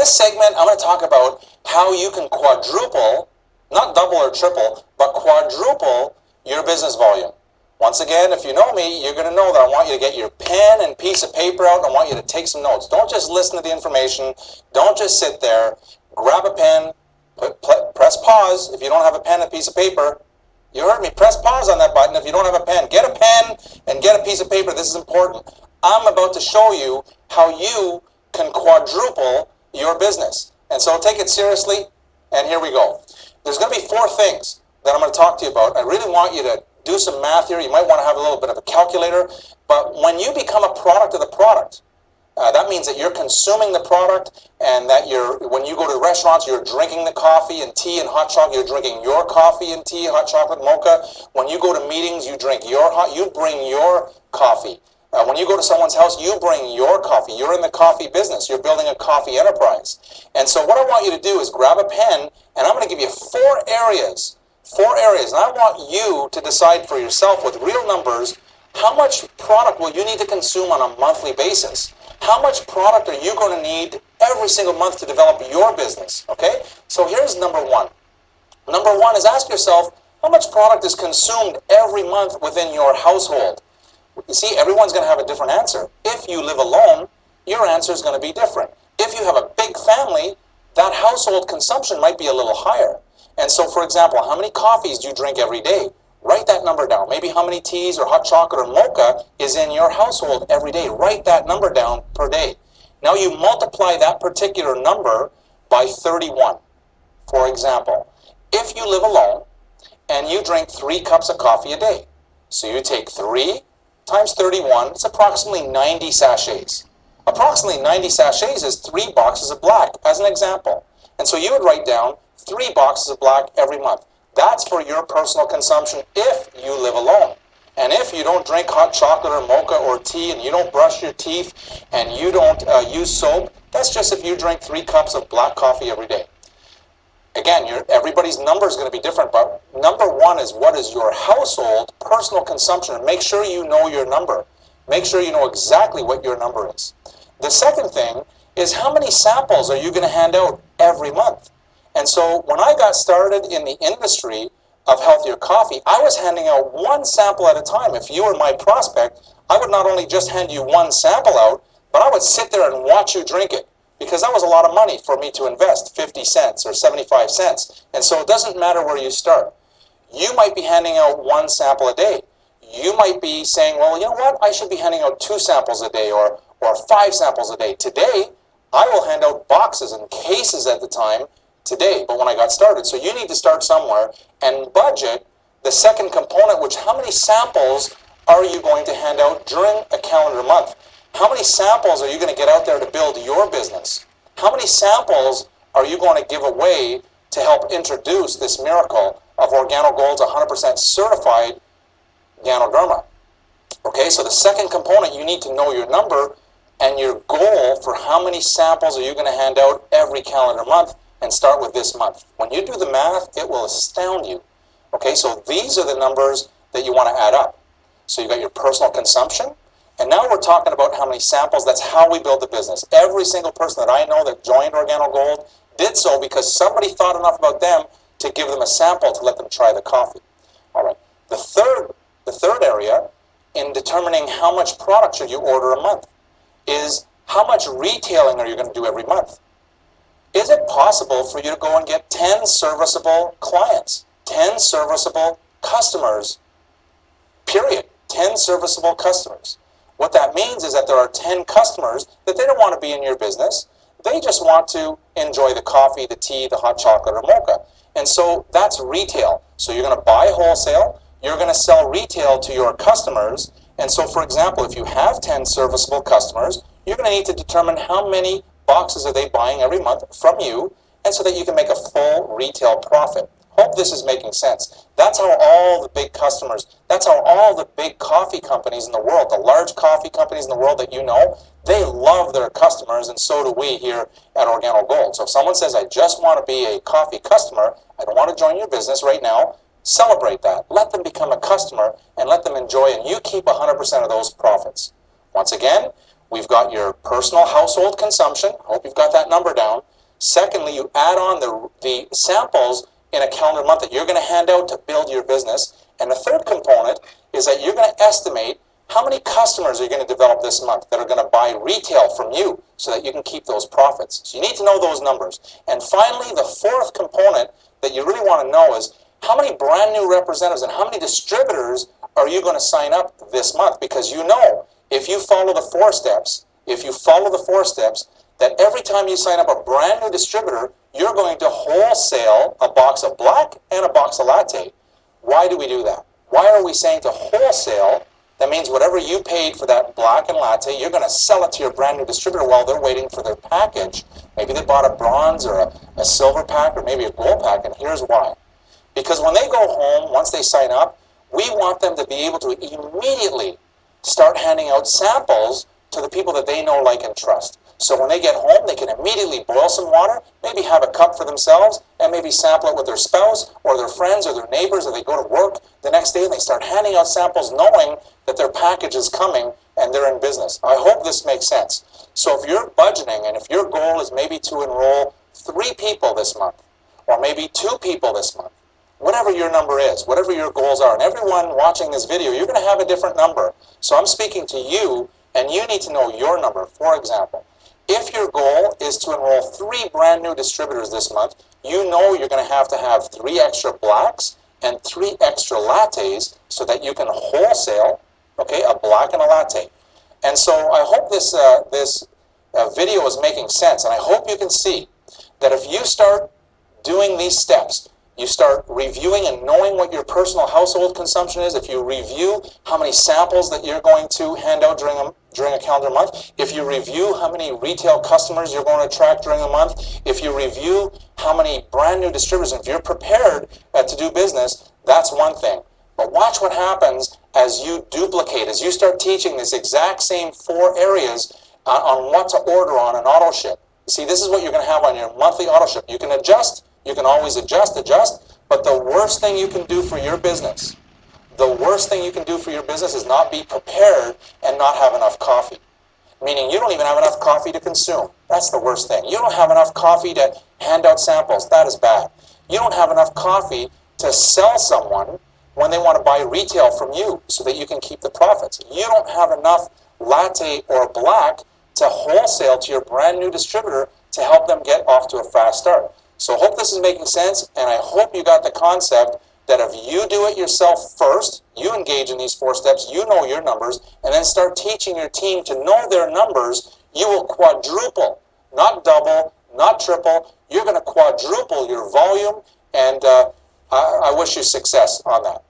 this segment, I'm going to talk about how you can quadruple, not double or triple, but quadruple your business volume. Once again, if you know me, you're going to know that I want you to get your pen and piece of paper out, and I want you to take some notes. Don't just listen to the information. Don't just sit there. Grab a pen, press pause if you don't have a pen and piece of paper. You heard me. Press pause on that button if you don't have a pen. Get a pen and get a piece of paper. This is important. I'm about to show you how you can quadruple your business. And so take it seriously, and here we go. There's going to be 4 things that I'm going to talk to you about. I really want you to do some math here. You might want to have a little bit of a calculator. But when you become a product of the product, that means that you're consuming the product, and that when you go to restaurants, you're drinking the coffee and tea and hot chocolate. You're drinking your coffee and tea, hot chocolate, mocha. When you go to meetings, you bring your coffee. When you go to someone's house, you bring your coffee. You're in the coffee business. You're building a coffee enterprise. And so what I want you to do is grab a pen, and I'm going to give you 4 areas. 4 areas. And I want you to decide for yourself with real numbers, how much product will you need to consume on a monthly basis? How much product are you going to need every single month to develop your business? Okay? So here's number 1. Number 1 is ask yourself, how much product is consumed every month within your household? You see, everyone's going to have a different answer. If you live alone, your answer is going to be different. If you have a big family, that household consumption might be a little higher. And so, for example, how many coffees do you drink every day? Write that number down. Maybe how many teas or hot chocolate or mocha is in your household every day. Write that number down per day. Now you multiply that particular number by 31. For example, if you live alone and you drink 3 cups of coffee a day, so you take 3 times 31, it's approximately 90 sachets. Approximately 90 sachets is 3 boxes of black, as an example. And so you would write down 3 boxes of black every month. That's for your personal consumption if you live alone. And if you don't drink hot chocolate or mocha or tea, and you don't brush your teeth, and you don't use soap, that's just if you drink 3 cups of black coffee every day. Again, everybody's number is going to be different, but number 1 is what is your household personal consumption, and make sure you know your number. Make sure you know exactly what your number is. The second thing is how many samples are you going to hand out every month? And so when I got started in the industry of healthier coffee, I was handing out 1 sample at a time. If you were my prospect, I would not only just hand you 1 sample out, but I would sit there and watch you drink it, because that was a lot of money for me to invest, 50 cents or 75 cents. And so it doesn't matter where you start. You might be handing out 1 sample a day. You might be saying, well, you know what, I should be handing out 2 samples a day or 5 samples a day. Today, I will hand out boxes and cases at the time today, but when I got started. So you need to start somewhere and budget the second component, which how many samples are you going to hand out during a calendar month? How many samples are you going to get out there to build your business? How many samples are you going to give away to help introduce this miracle of OrganoGold's 100% certified Ganoderma? Okay, so the second component, you need to know your number and your goal for how many samples are you going to hand out every calendar month, and start with this month. When you do the math, it will astound you. Okay, so these are the numbers that you want to add up. So you got your personal consumption, and now we're talking about how many samples. That's how we build the business. Every single person that I know that joined OrganoGold did so because somebody thought enough about them to give them a sample to let them try the coffee. All right, the third area in determining how much product should you order a month is how much retailing are you going to do every month? Is it possible for you to go and get 10 serviceable clients, 10 serviceable customers, period, 10 serviceable customers? What that means is that there are 10 customers that they don't want to be in your business. They just want to enjoy the coffee, the tea, the hot chocolate, or mocha. And so that's retail. So you're going to buy wholesale, you're going to sell retail to your customers. And so, for example, if you have 10 serviceable customers, you're going to need to determine how many boxes are they buying every month from you, and so that you can make a full retail profit. Hope this is making sense. That's how all the big customers, that's how all the big coffee companies in the world, the large coffee companies in the world that you know, they love their customers, and so do we here at OrganoGold. So if someone says, I just want to be a coffee customer, I don't want to join your business right now, celebrate that. Let them become a customer and let them enjoy, and you keep 100% of those profits. Once again, We've got your personal household consumption. Hope you've got that number down. Secondly, you add on the samples in a calendar month that you're going to hand out to build your business. And the third component is that you're going to estimate how many customers are you going to develop this month that are going to buy retail from you so that you can keep those profits. So you need to know those numbers. And finally, the fourth component that you really want to know is how many brand new representatives and how many distributors are you going to sign up this month? Because you know, if you follow the four steps, that every time you sign up a brand new distributor, you're going to wholesale a box of black and a box of latte. Why do we do that? Why are we saying to wholesale? That means whatever you paid for that black and latte, you're going to sell it to your brand new distributor while they're waiting for their package. Maybe they bought a bronze or a silver pack or maybe a gold pack, and here's why. Because when they go home, once they sign up, we want them to be able to immediately start handing out samples to the people that they know, like, and trust. So when they get home, they can immediately boil some water, maybe have a cup for themselves, and maybe sample it with their spouse or their friends or their neighbors, or they go to work the next day and they start handing out samples knowing that their package is coming and they're in business. I hope this makes sense. So if you're budgeting and if your goal is maybe to enroll 3 people this month, or maybe 2 people this month, whatever your number is, whatever your goals are, and everyone watching this video, you're going to have a different number. So I'm speaking to you, and you need to know your number. For example, if your goal is to enroll 3 brand new distributors this month, you know you're going to have 3 extra blacks and 3 extra lattes so that you can wholesale, okay, a black and a latte. And so I hope this video is making sense, and I hope you can see that if you start doing these steps, you start reviewing and knowing what your personal household consumption is. If you review how many samples that you're going to hand out during a calendar month, if you review how many retail customers you're going to attract during a month, if you review how many brand new distributors, and if you're prepared to do business, that's one thing. But watch what happens as you duplicate, as you start teaching this exact same 4 areas on what to order on an auto ship. See, this is what you're going to have on your monthly auto ship. You can adjust. You can always adjust, but the worst thing you can do for your business, is not be prepared and not have enough coffee. Meaning you don't even have enough coffee to consume. That's the worst thing. You don't have enough coffee to hand out samples. That is bad. You don't have enough coffee to sell someone when they want to buy retail from you so that you can keep the profits. You don't have enough latte or black to wholesale to your brand new distributor to help them get off to a fast start. So I hope this is making sense, and I hope you got the concept that if you do it yourself first, you engage in these 4 steps, you know your numbers, and then start teaching your team to know their numbers, you will quadruple, not double, not triple. You're going to quadruple your volume, and I wish you success on that.